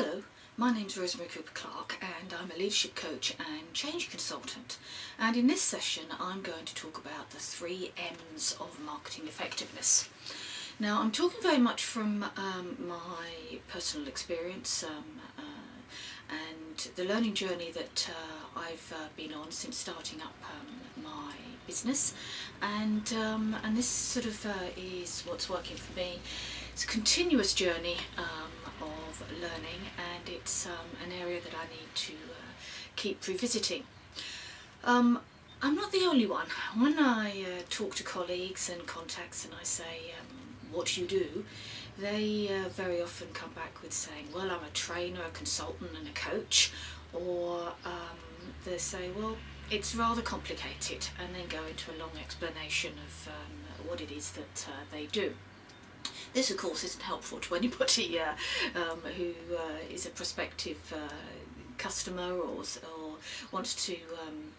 Hello, my name's Rosemary Cooper Clark and I'm a leadership coach and change consultant, and in this session I'm going to talk about the 3 M's of marketing effectiveness. Now I'm talking very much from my personal experience and the learning journey that I've been on since starting up my business, and this sort of is what's working for me. It's a continuous journey of learning, and it's an area that I need to keep revisiting. I'm not the only one. When I talk to colleagues and contacts and I say, what do you do? They very often come back with saying, well, I'm a trainer, a consultant and a coach, or they say, well, it's rather complicated, and then go into a long explanation of what it is that they do. This, of course, isn't helpful to anybody who is a prospective customer or wants to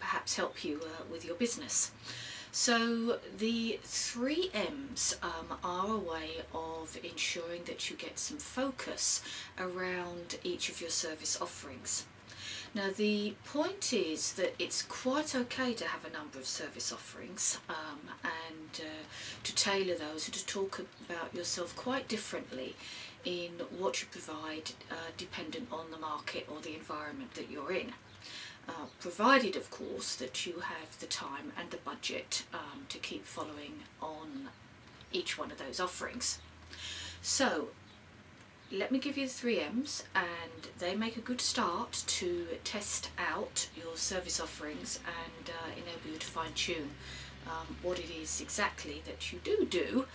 perhaps help you with your business. So the 3 M's are a way of ensuring that you get some focus around each of your service offerings. Now the point is that it's quite okay to have a number of service offerings and to tailor those and to talk about yourself quite differently in what you provide dependent on the market or the environment that you're in. Provided, of course, that you have the time and the budget to keep following on each one of those offerings. So let me give you the 3 M's, and they make a good start to test out your service offerings and enable you to fine-tune what it is exactly that you do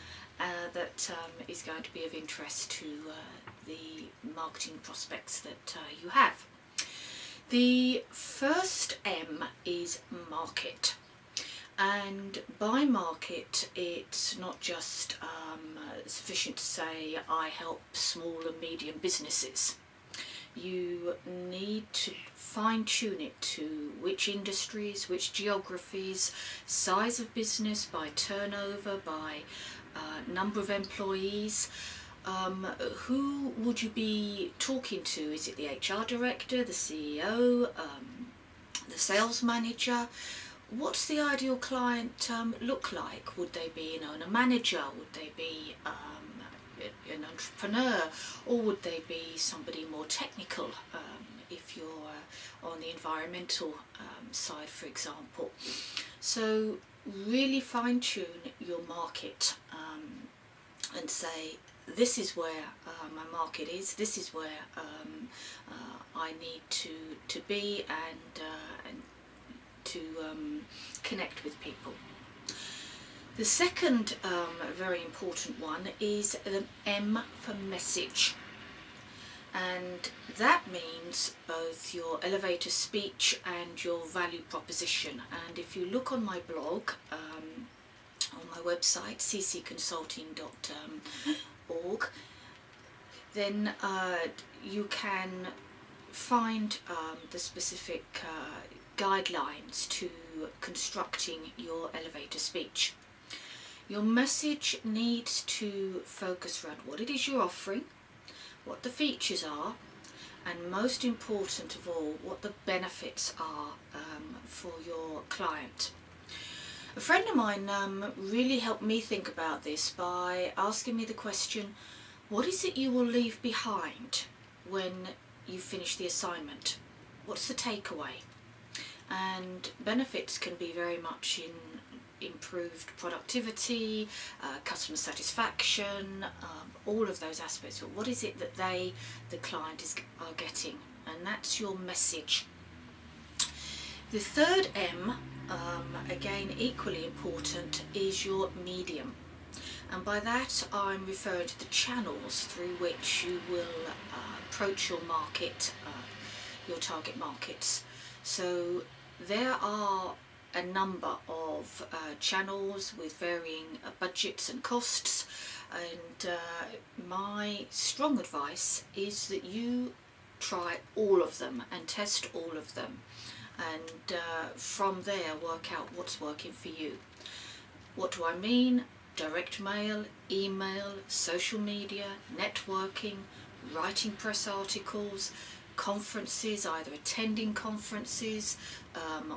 that is going to be of interest to the marketing prospects that you have. The first M is market. And by market, it's not just sufficient to say I help small and medium businesses. You need to fine-tune it to which industries, which geographies, size of business, by turnover, by number of employees. Who would you be talking to? Is it the HR director, the CEO, the sales manager? What's the ideal client look like? Would they be an owner-manager? Would they be an entrepreneur? Or would they be somebody more technical if you're on the environmental side, for example? So really fine-tune your market and say, this is where my market is, this is where I need to be and to connect with people. The second very important one is the M for message, and that means both your elevator speech and your value proposition. And if you look on my blog, on my website ccconsulting.org, then you can find the specific guidelines to constructing your elevator speech. Your message needs to focus around what it is you're offering, what the features are, and most important of all, what the benefits are for your client. A friend of mine really helped me think about this by asking me the question, what is it you will leave behind when you finish the assignment? What's the takeaway? And benefits can be very much in improved productivity, customer satisfaction, all of those aspects. But what is it that the client are getting? And that's your message. The third M, again equally important, is your medium. And by that I'm referring to the channels through which you will approach your market, your target markets. So there are a number of channels with varying budgets and costs, and my strong advice is that you try all of them and test all of them, and from there work out what's working for you. What do I mean? Direct mail, email, social media, networking, writing press articles, conferences, either attending conferences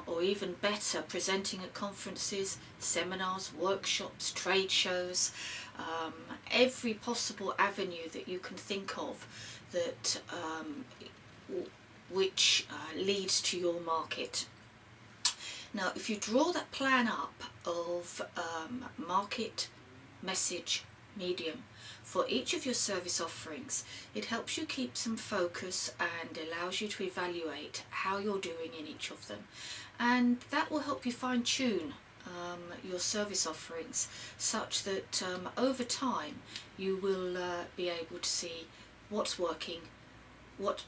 or even better, presenting at conferences, seminars, workshops, trade shows, every possible avenue that you can think of that which leads to your market. Now, if you draw that plan up of market, message, medium for each of your service offerings, it helps you keep some focus and allows you to evaluate how you're doing in each of them, and that will help you fine-tune your service offerings such that over time you will be able to see what's working,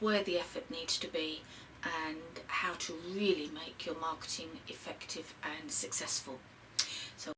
where the effort needs to be, and how to really make your marketing effective and successful.